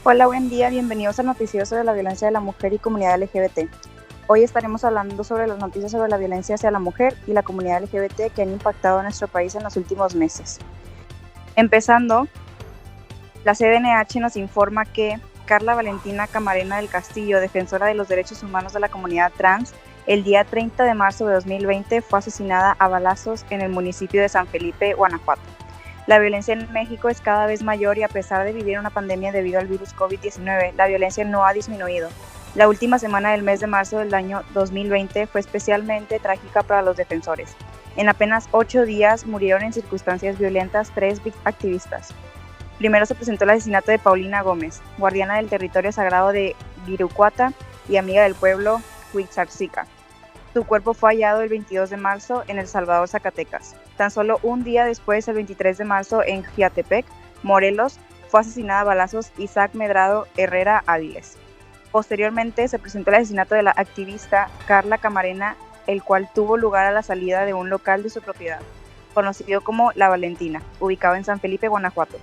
Hola, buen día, bienvenidos al noticiero sobre la violencia de la mujer y comunidad LGBT. Hoy estaremos hablando sobre las noticias sobre la violencia hacia la mujer y la comunidad LGBT que han impactado a nuestro país en los últimos meses. Empezando, la CNDH nos informa que Carla Valentina Camarena del Castillo, defensora de los derechos humanos de la comunidad trans, el día 30 de marzo de 2020 fue asesinada a balazos en el municipio de San Felipe, Guanajuato. La violencia en México es cada vez mayor y a pesar de vivir una pandemia debido al virus COVID-19, la violencia no ha disminuido. La última semana del mes de marzo del año 2020 fue especialmente trágica para los defensores. En apenas 8 días murieron en circunstancias violentas 3 activistas. Primero se presentó el asesinato de Paulina Gómez, guardiana del territorio sagrado de Virucuata y amiga del pueblo Huixarxica. Su cuerpo fue hallado el 22 de marzo en El Salvador, Zacatecas. Tan solo un día después, el 23 de marzo, en Jiatepec, Morelos, fue asesinada a balazos Isaac Medrado Herrera Áviles. Posteriormente se presentó el asesinato de la activista Carla Camarena, el cual tuvo lugar a la salida de un local de su propiedad, conocido como La Valentina, ubicado en San Felipe, Guanajuato.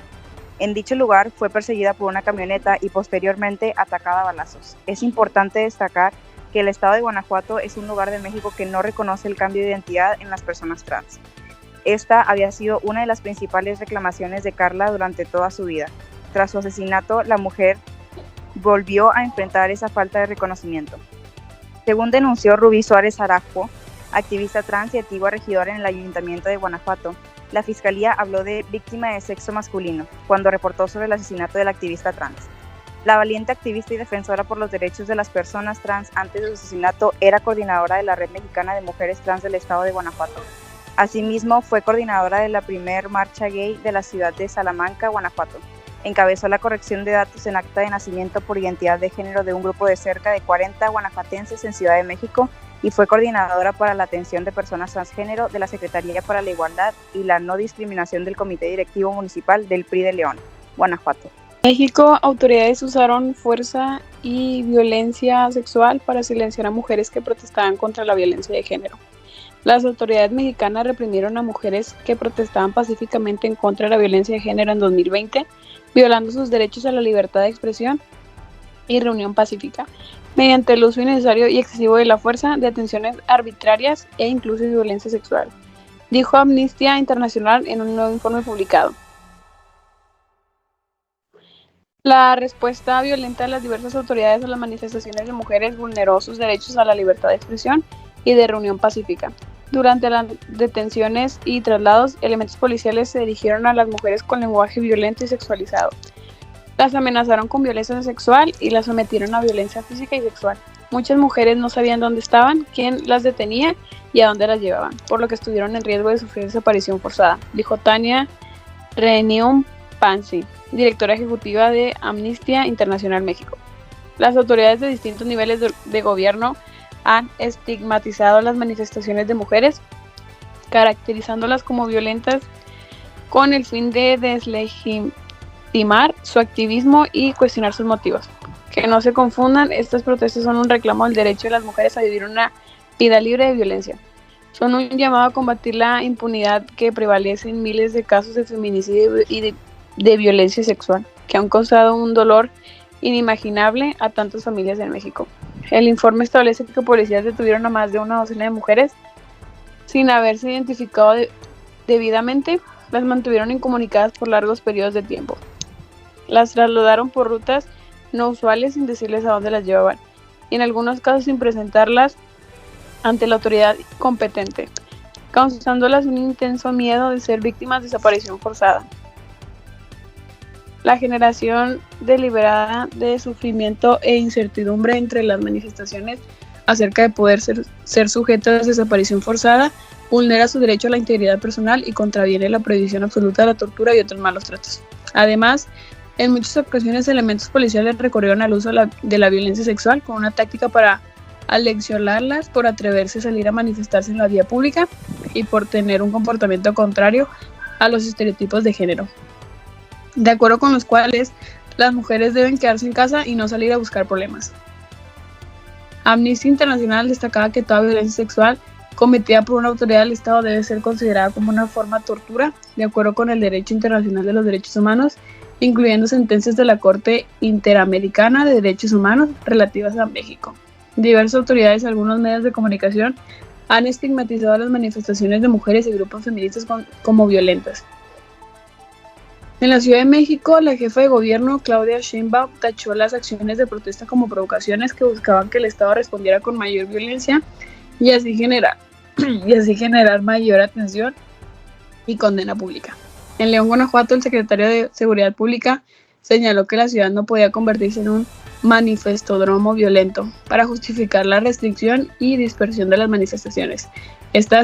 En dicho lugar fue perseguida por una camioneta y posteriormente atacada a balazos. Es importante destacar que el estado de Guanajuato es un lugar de México que no reconoce el cambio de identidad en las personas trans. Esta había sido una de las principales reclamaciones de Carla durante toda su vida. Tras su asesinato, la mujer volvió a enfrentar esa falta de reconocimiento. Según denunció Rubí Suárez Arajo, activista trans y antigua regidora en el Ayuntamiento de Guanajuato, la Fiscalía habló de víctima de sexo masculino cuando reportó sobre el asesinato del activista trans. La valiente activista y defensora por los derechos de las personas trans antes de su asesinato era coordinadora de la Red Mexicana de Mujeres Trans del Estado de Guanajuato. Asimismo, fue coordinadora de la primer marcha gay de la ciudad de Salamanca, Guanajuato. Encabezó la corrección de datos en acta de nacimiento por identidad de género de un grupo de cerca de 40 guanajuatenses en Ciudad de México y fue coordinadora para la atención de personas transgénero de la Secretaría para la Igualdad y la No Discriminación del Comité Directivo Municipal del PRI de León, Guanajuato. En México, autoridades usaron fuerza y violencia sexual para silenciar a mujeres que protestaban contra la violencia de género. Las autoridades mexicanas reprimieron a mujeres que protestaban pacíficamente en contra de la violencia de género en 2020, violando sus derechos a la libertad de expresión y reunión pacífica, mediante el uso innecesario y excesivo de la fuerza, detenciones arbitrarias e incluso de violencia sexual, dijo Amnistía Internacional en un nuevo informe publicado. La respuesta violenta de las diversas autoridades a las manifestaciones de mujeres vulneró sus derechos a la libertad de expresión y de reunión pacífica. Durante las detenciones y traslados, elementos policiales se dirigieron a las mujeres con lenguaje violento y sexualizado. Las amenazaron con violencia sexual y las sometieron a violencia física y sexual. Muchas mujeres no sabían dónde estaban, quién las detenía y a dónde las llevaban, por lo que estuvieron en riesgo de sufrir desaparición forzada, dijo Tania Reunión Pansi, directora ejecutiva de Amnistía Internacional México. Las autoridades de distintos niveles de gobierno han estigmatizado las manifestaciones de mujeres, caracterizándolas como violentas con el fin de deslegitimar su activismo y cuestionar sus motivos. Que no se confundan, estas protestas son un reclamo del derecho de las mujeres a vivir una vida libre de violencia. Son un llamado a combatir la impunidad que prevalece en miles de casos de feminicidio y de violencia sexual, que han causado un dolor inimaginable a tantas familias en México. El informe establece que policías detuvieron a más de una docena de mujeres sin haberse identificado debidamente, las mantuvieron incomunicadas por largos periodos de tiempo. Las trasladaron por rutas no usuales sin decirles a dónde las llevaban, y en algunos casos sin presentarlas ante la autoridad competente, causándolas un intenso miedo de ser víctimas de desaparición forzada. La generación deliberada de sufrimiento e incertidumbre entre las manifestaciones acerca de poder ser sujetas a desaparición forzada vulnera su derecho a la integridad personal y contraviene la prohibición absoluta de la tortura y otros malos tratos. Además, en muchas ocasiones elementos policiales recurrieron al uso de la violencia sexual con una táctica para aleccionarlas por atreverse a salir a manifestarse en la vía pública y por tener un comportamiento contrario a los estereotipos de género, de acuerdo con los cuales las mujeres deben quedarse en casa y no salir a buscar problemas. Amnistía Internacional destacaba que toda violencia sexual cometida por una autoridad del Estado debe ser considerada como una forma de tortura, de acuerdo con el derecho internacional de los derechos humanos, incluyendo sentencias de la Corte Interamericana de Derechos Humanos relativas a México. Diversas autoridades y algunos medios de comunicación han estigmatizado las manifestaciones de mujeres y grupos feministas como violentas. En la Ciudad de México, la jefa de gobierno, Claudia Sheinbaum, tachó las acciones de protesta como provocaciones que buscaban que el Estado respondiera con mayor violencia y así generar mayor atención y condena pública. En León, Guanajuato, el secretario de Seguridad Pública señaló que la ciudad no podía convertirse en un manifestódromo violento para justificar la restricción y dispersión de las manifestaciones. Esta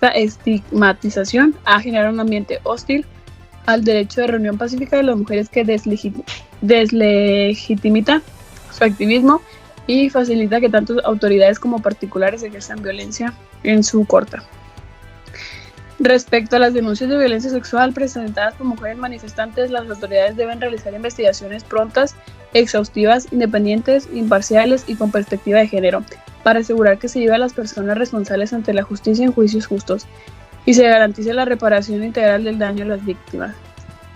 estigmatización ha generado un ambiente hostil al derecho de reunión pacífica de las mujeres que deslegitimita su activismo y facilita que tanto autoridades como particulares ejerzan violencia en su contra. Respecto a las denuncias de violencia sexual presentadas por mujeres manifestantes, las autoridades deben realizar investigaciones prontas, exhaustivas, independientes, imparciales y con perspectiva de género, para asegurar que se lleve a las personas responsables ante la justicia en juicios justos y se garantice la reparación integral del daño a las víctimas.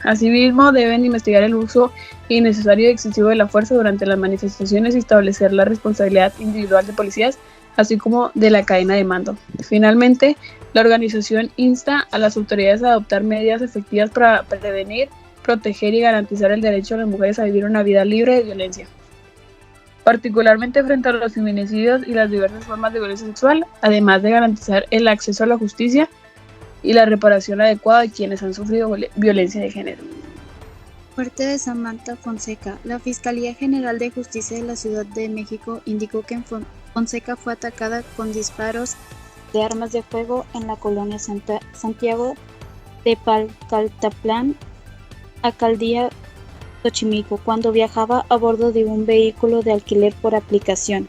Asimismo, deben investigar el uso innecesario y excesivo de la fuerza durante las manifestaciones y establecer la responsabilidad individual de policías, así como de la cadena de mando. Finalmente, la organización insta a las autoridades a adoptar medidas efectivas para prevenir, proteger y garantizar el derecho de las mujeres a vivir una vida libre de violencia, particularmente frente a los feminicidios y las diversas formas de violencia sexual, además de garantizar el acceso a la justicia y la reparación adecuada de quienes han sufrido violencia de género. Muerte de Samantha Fonseca. La Fiscalía General de Justicia de la Ciudad de México indicó que Fonseca fue atacada con disparos de armas de fuego en la colonia Santiago de Palcaltatlán, alcaldía Xochimilco, cuando viajaba a bordo de un vehículo de alquiler por aplicación.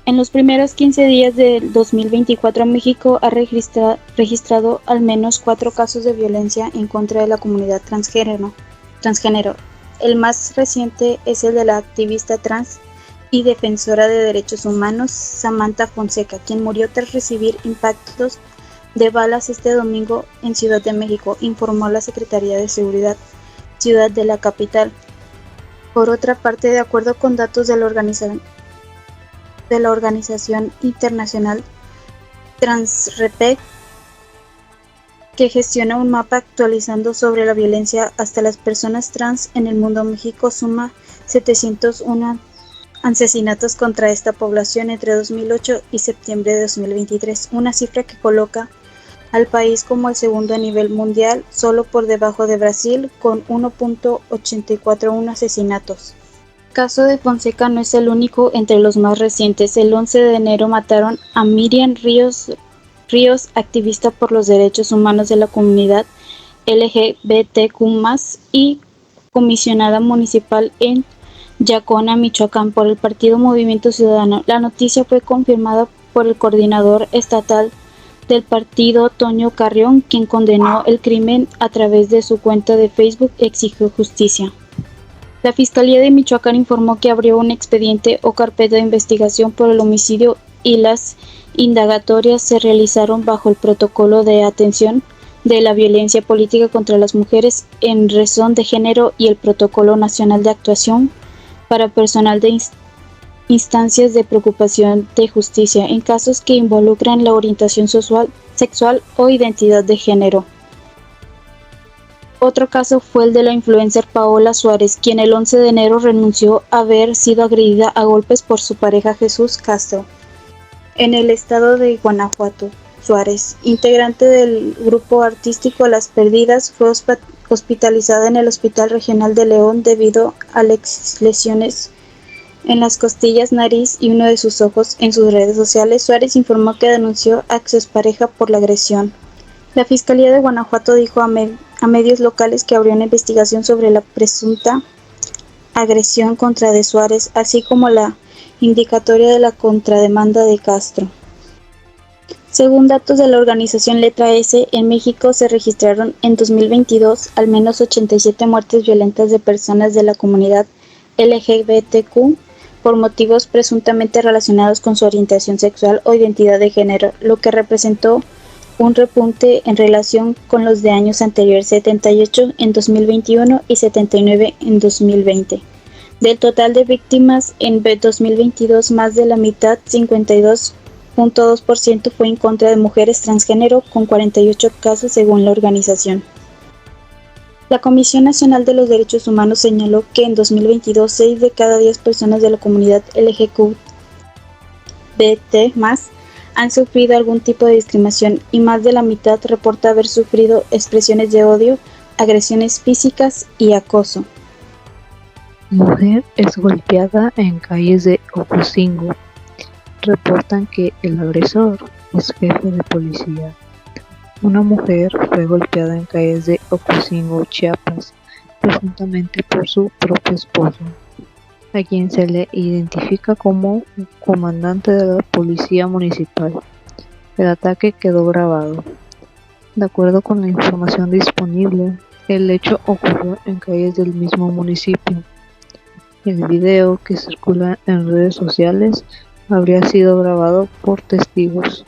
En los primeros 15 días del 2024, México ha registrado al menos 4 casos de violencia en contra de la comunidad transgénero. El más reciente es el de la activista trans y defensora de derechos humanos Samantha Fonseca, quien murió tras recibir impactos de balas este domingo en Ciudad de México, informó la Secretaría de Seguridad Ciudad de la capital. Por otra parte, de acuerdo con datos de la Organización Internacional Transrepec, que gestiona un mapa actualizando sobre la violencia hacia las personas trans en el mundo, México suma 701 asesinatos contra esta población entre 2008 y septiembre de 2023, una cifra que coloca al país como el segundo a nivel mundial, solo por debajo de Brasil, con 1.841 asesinatos. El caso de Fonseca no es el único entre los más recientes. El 11 de enero mataron a Miriam Ríos, activista por los derechos humanos de la comunidad LGBTQ+, y comisionada municipal en Yacona, Michoacán, por el partido Movimiento Ciudadano. La noticia fue confirmada por el coordinador estatal del partido, Toño Carrión, quien condenó el crimen a través de su cuenta de Facebook y exigió justicia. La Fiscalía de Michoacán informó que abrió un expediente o carpeta de investigación por el homicidio y las indagatorias se realizaron bajo el protocolo de atención de la violencia política contra las mujeres en razón de género y el protocolo nacional de actuación para personal de instancias de preocupación de justicia en casos que involucran la orientación sexual o identidad de género. Otro caso fue el de la influencer Paola Suárez, quien el 11 de enero renunció a haber sido agredida a golpes por su pareja Jesús Castro. En el estado de Guanajuato, Suárez, integrante del grupo artístico Las Perdidas, fue hospitalizada en el Hospital Regional de León debido a lesiones en las costillas, nariz y uno de sus ojos. En sus redes sociales, Suárez informó que denunció a su expareja por la agresión. La Fiscalía de Guanajuato dijo a medios locales que abrió una investigación sobre la presunta agresión contra de Suárez, así como la indicatoria de la contrademanda de Castro. Según datos de la organización Letra S, en México se registraron en 2022 al menos 87 muertes violentas de personas de la comunidad LGBTQ por motivos presuntamente relacionados con su orientación sexual o identidad de género, lo que representó un repunte en relación con los de años anteriores, 78 en 2021 y 79 en 2020. Del total de víctimas en 2022, más de la mitad, 52.2%, fue en contra de mujeres transgénero, con 48 casos según la organización. La Comisión Nacional de los Derechos Humanos señaló que en 2022, 6 de cada 10 personas de la comunidad LGBT+ han sufrido algún tipo de discriminación y más de la mitad reporta haber sufrido expresiones de odio, agresiones físicas y acoso. Mujer es golpeada en calles de Ocosingo. Reportan que el agresor es jefe de policía. Una mujer fue golpeada en calles de Ocosingo, Chiapas, presuntamente por su propio esposo, a quien se le identifica como comandante de la policía municipal. El ataque quedó grabado. De acuerdo con la información disponible, el hecho ocurrió en calles del mismo municipio. El video, que circula en redes sociales, habría sido grabado por testigos.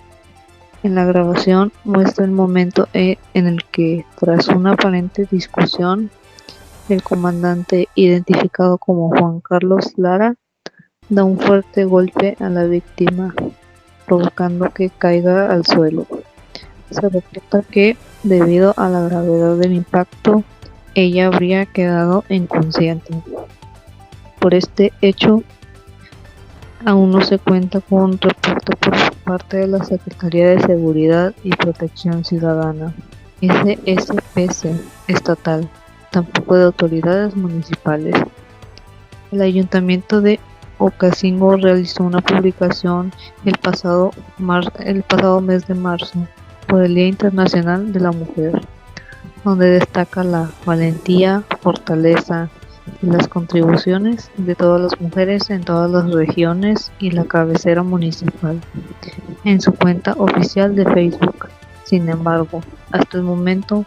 En la grabación muestra el momento en el que, tras una aparente discusión, el comandante, identificado como Juan Carlos Lara, da un fuerte golpe a la víctima, provocando que caiga al suelo. Se reporta que, debido a la gravedad del impacto, ella habría quedado inconsciente. Por este hecho, aún no se cuenta con un reporte por parte de la Secretaría de Seguridad y Protección Ciudadana, SSPC, estatal, tampoco de autoridades municipales. El Ayuntamiento de Ocosingo realizó una publicación el pasado mes de marzo por el Día Internacional de la Mujer, donde destaca la valentía, fortaleza y las contribuciones de todas las mujeres en todas las regiones y la cabecera municipal, en su cuenta oficial de Facebook. Sin embargo, hasta el momento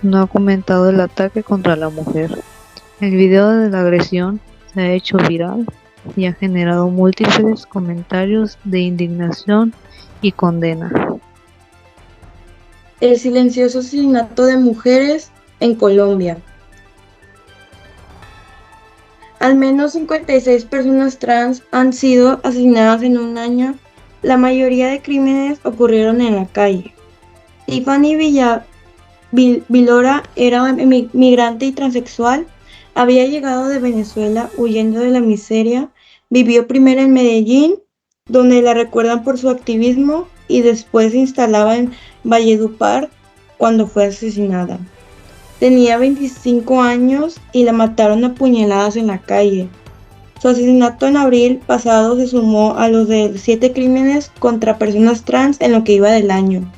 no ha comentado el ataque contra la mujer. El video de la agresión se ha hecho viral y ha generado múltiples comentarios de indignación y condena. El silencioso asesinato de mujeres en Colombia. Al menos 56 personas trans han sido asesinadas en un año. La mayoría de crímenes ocurrieron en la calle. Tiffany Vilora era migrante y transexual. Había llegado de Venezuela huyendo de la miseria. Vivió primero en Medellín, donde la recuerdan por su activismo, y después se instalaba en Valledupar cuando fue asesinada. Tenía 25 años y la mataron a puñaladas en la calle. Su asesinato en abril pasado se sumó a los de 7 crímenes contra personas trans en lo que iba del año.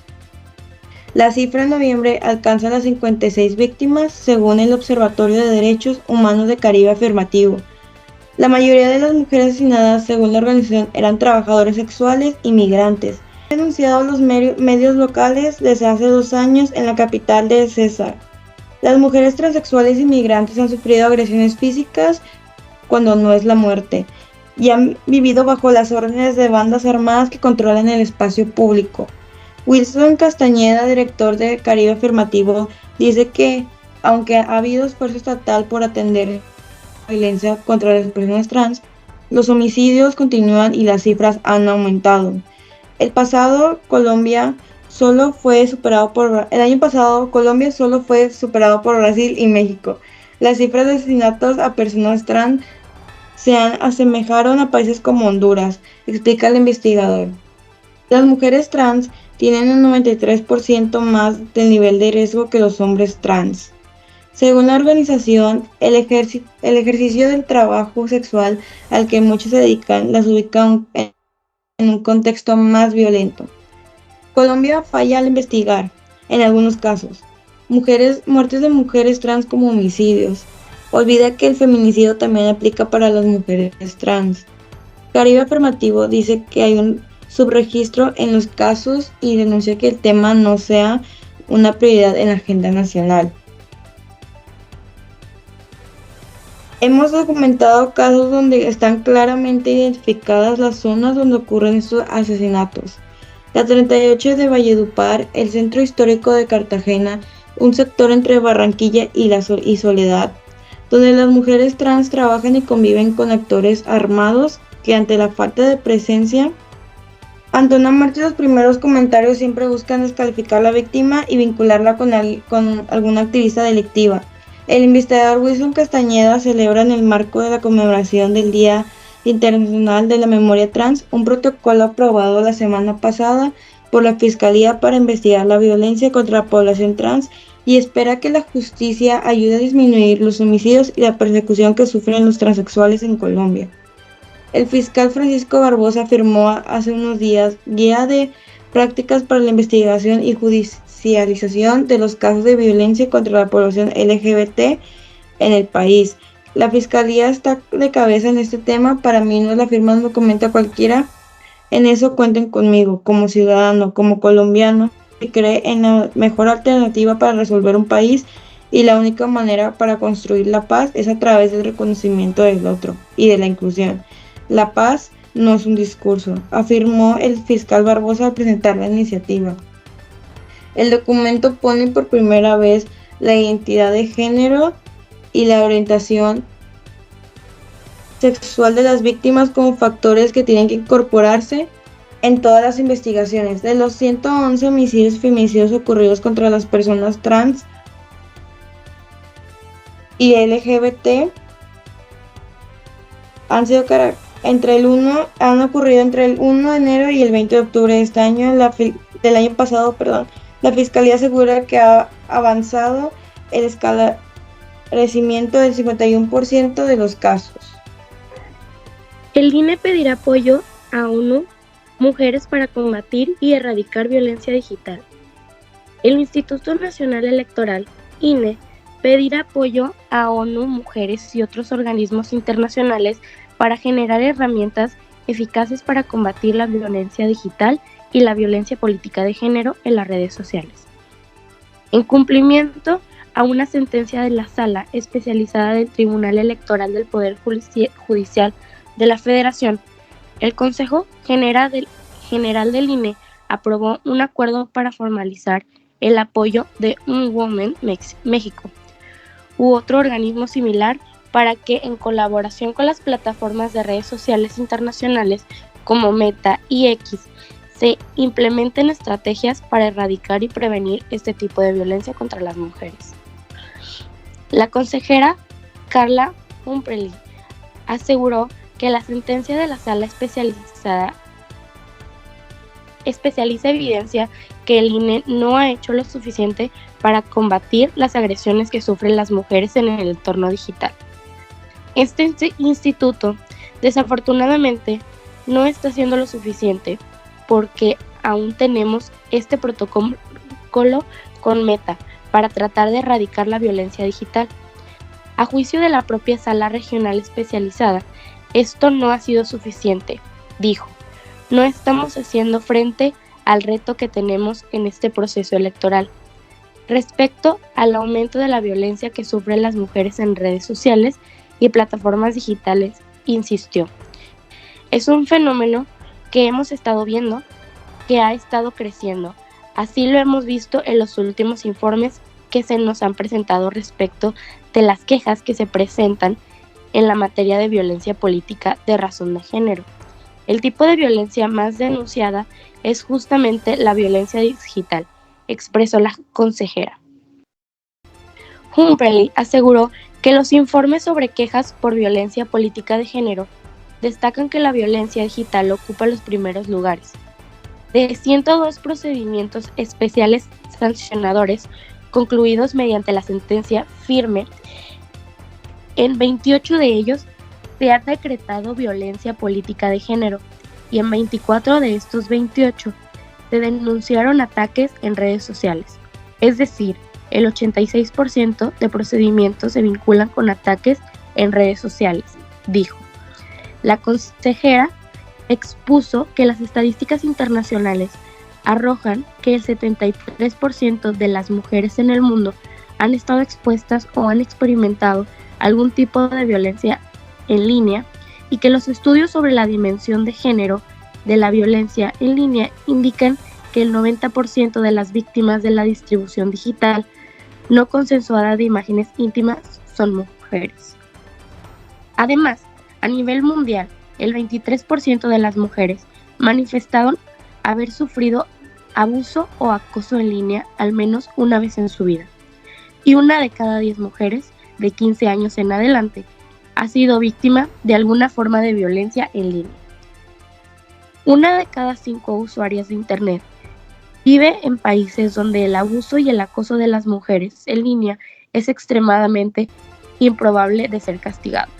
La cifra en noviembre alcanza las 56 víctimas, según el Observatorio de Derechos Humanos de Caribe Afirmativo. La mayoría de las mujeres asesinadas, según la organización, eran trabajadores sexuales y migrantes. Han denunciado los medios locales desde hace 2 años en la capital de Cesar. Las mujeres transexuales y migrantes han sufrido agresiones físicas cuando no es la muerte, y han vivido bajo las órdenes de bandas armadas que controlan el espacio público. Wilson Castañeda, director de Caribe Afirmativo, dice que, aunque ha habido esfuerzo estatal por atender la violencia contra las personas trans, los homicidios continúan y las cifras han aumentado. El año pasado, Colombia solo fue superado por Brasil y México. Las cifras de asesinatos a personas trans se asemejaron a países como Honduras, explica el investigador. Las mujeres trans tienen un 93% más del nivel de riesgo que los hombres trans. Según la organización, el ejercicio del trabajo sexual al que muchos se dedican las ubica en un contexto más violento. Colombia falla al investigar, en algunos casos, muertes de mujeres trans como homicidios. Olvida que el feminicidio también aplica para las mujeres trans. Caribe Afirmativo dice que hay un subregistro en los casos y denuncia que el tema no sea una prioridad en la agenda nacional. Hemos documentado casos donde están claramente identificadas las zonas donde ocurren estos asesinatos. La 38 de Valledupar, el centro histórico de Cartagena, un sector entre Barranquilla y Soledad, donde las mujeres trans trabajan y conviven con actores armados que ante la falta de presencia, ante una muerte, los primeros comentarios siempre buscan descalificar a la víctima y vincularla con alguna activista delictiva. El investigador Wilson Castañeda celebra en el marco de la conmemoración del Día Internacional de la Memoria Trans un protocolo aprobado la semana pasada por la Fiscalía para investigar la violencia contra la población trans y espera que la justicia ayude a disminuir los homicidios y la persecución que sufren los transexuales en Colombia. El fiscal Francisco Barbosa firmó hace unos días Guía de Prácticas para la Investigación y Judicialización de los casos de violencia contra la población LGBT en el país. La fiscalía está de cabeza en este tema. Para mí no es la firma de un documento cualquiera. En eso cuenten conmigo, como ciudadano, como colombiano, que cree en la mejor alternativa para resolver un país y la única manera para construir la paz es a través del reconocimiento del otro y de la inclusión. La paz no es un discurso, afirmó el fiscal Barbosa al presentar la iniciativa. El documento pone por primera vez la identidad de género y la orientación sexual de las víctimas como factores que tienen que incorporarse en todas las investigaciones. De los 111 homicidios y feminicidios ocurridos contra las personas trans y LGBT han ocurrido entre el 1 de enero y el 20 de octubre de este año. Del año pasado, la Fiscalía asegura que ha avanzado el esclarecimiento del 51% de los casos. El INE pedirá apoyo a ONU Mujeres para combatir y erradicar violencia digital. El Instituto Nacional Electoral, INE, pedirá apoyo a ONU Mujeres y otros organismos internacionales para generar herramientas eficaces para combatir la violencia digital y la violencia política de género en las redes sociales. En cumplimiento a una sentencia de la Sala Especializada del Tribunal Electoral del Poder Judicial de la Federación, el Consejo General del INE aprobó un acuerdo para formalizar el apoyo de Women México u otro organismo similar para que, en colaboración con las plataformas de redes sociales internacionales como Meta y X, se implementen estrategias para erradicar y prevenir este tipo de violencia contra las mujeres. La consejera Carla Humphrey aseguró que la sentencia de la Sala Especializa evidencia que el INE no ha hecho lo suficiente para combatir las agresiones que sufren las mujeres en el entorno digital. Este instituto, desafortunadamente, no está haciendo lo suficiente porque aún tenemos este protocolo con Meta para tratar de erradicar la violencia digital. A juicio de la propia Sala Regional Especializada, esto no ha sido suficiente, dijo. No estamos haciendo frente al reto que tenemos en este proceso electoral. Respecto al aumento de la violencia que sufren las mujeres en redes sociales y plataformas digitales, insistió. Es un fenómeno que hemos estado viendo, que ha estado creciendo. Así lo hemos visto en los últimos informes que se nos han presentado respecto de las quejas que se presentan en la materia de violencia política de razón de género. El tipo de violencia más denunciada es justamente la violencia digital, expresó la consejera. Humphrey aseguró que los informes sobre quejas por violencia política de género destacan que la violencia digital ocupa los primeros lugares. De 102 procedimientos especiales sancionadores concluidos mediante la sentencia firme, en 28 de ellos se ha decretado violencia política de género y en 24 de estos 28 se denunciaron ataques en redes sociales. Es decir, el 86% de procedimientos se vinculan con ataques en redes sociales, dijo. La consejera expuso que las estadísticas internacionales arrojan que el 73% de las mujeres en el mundo han estado expuestas o han experimentado algún tipo de violencia en línea y que los estudios sobre la dimensión de género de la violencia en línea indican que el 90% de las víctimas de la distribución digital no consensuada de imágenes íntimas son mujeres. Además, a nivel mundial, el 23% de las mujeres manifestaron haber sufrido abuso o acoso en línea al menos una vez en su vida. Y 1 de cada 10 mujeres de 15 años en adelante ha sido víctima de alguna forma de violencia en línea. 1 de cada 5 usuarias de Internet vive en países donde el abuso y el acoso de las mujeres en línea es extremadamente improbable de ser castigado.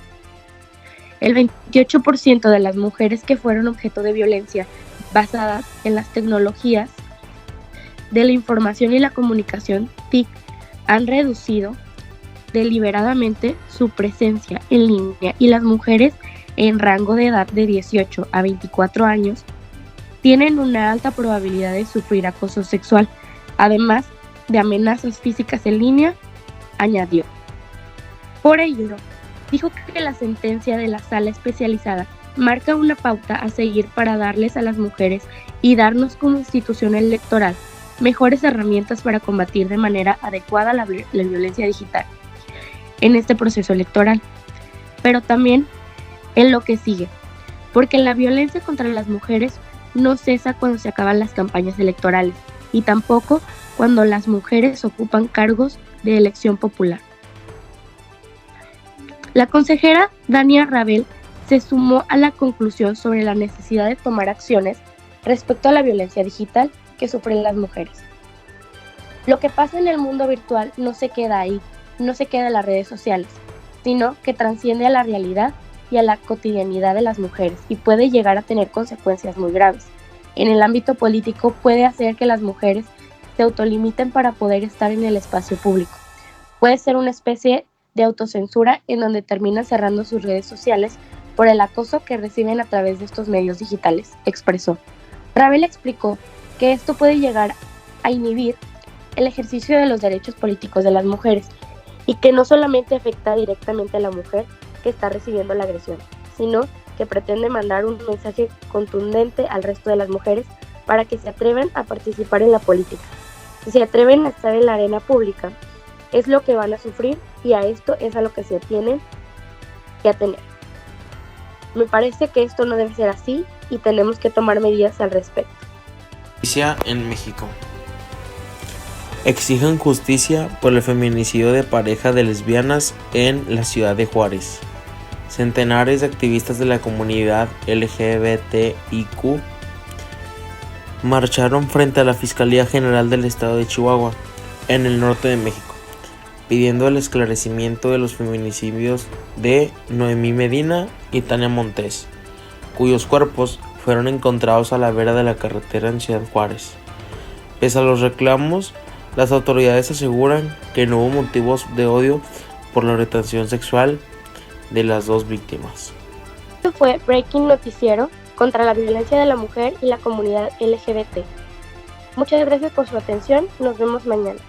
El 28% de las mujeres que fueron objeto de violencia basadas en las tecnologías de la información y la comunicación TIC han reducido deliberadamente su presencia en línea, y las mujeres en rango de edad de 18 a 24 años tienen una alta probabilidad de sufrir acoso sexual, además de amenazas físicas en línea, añadió. Por ello, dijo que la sentencia de la sala especializada marca una pauta a seguir para darles a las mujeres y darnos como institución electoral mejores herramientas para combatir de manera adecuada la violencia digital en este proceso electoral, pero también en lo que sigue, porque la violencia contra las mujeres no cesa cuando se acaban las campañas electorales y tampoco cuando las mujeres ocupan cargos de elección popular. La consejera Dania Rabel se sumó a la conclusión sobre la necesidad de tomar acciones respecto a la violencia digital que sufren las mujeres. Lo que pasa en el mundo virtual no se queda ahí, no se queda en las redes sociales, sino que trasciende a la realidad y a la cotidianidad de las mujeres y puede llegar a tener consecuencias muy graves. En el ámbito político puede hacer que las mujeres se autolimiten para poder estar en el espacio público. Puede ser una especie de autocensura en donde terminan cerrando sus redes sociales por el acoso que reciben a través de estos medios digitales, expresó. Rabel explicó que esto puede llegar a inhibir el ejercicio de los derechos políticos de las mujeres y que no solamente afecta directamente a la mujer que está recibiendo la agresión, sino que pretende mandar un mensaje contundente al resto de las mujeres para que se atrevan a participar en la política. Si se atreven a estar en la arena pública, es lo que van a sufrir y a esto es a lo que se tienen que atener. Me parece que esto no debe ser así y tenemos que tomar medidas al respecto. Justicia en México. Exigen justicia por el feminicidio de pareja de lesbianas en la ciudad de Juárez. Centenares de activistas de la comunidad LGBTIQ marcharon frente a la Fiscalía General del Estado de Chihuahua, en el norte de México, pidiendo el esclarecimiento de los feminicidios de Noemí Medina y Tania Montes, cuyos cuerpos fueron encontrados a la vera de la carretera en Ciudad Juárez. Pese a los reclamos, las autoridades aseguran que no hubo motivos de odio por la orientación sexual de las dos víctimas. Esto fue Breaking Noticiero contra la violencia de la mujer y la comunidad LGBT. Muchas gracias por su atención, nos vemos mañana.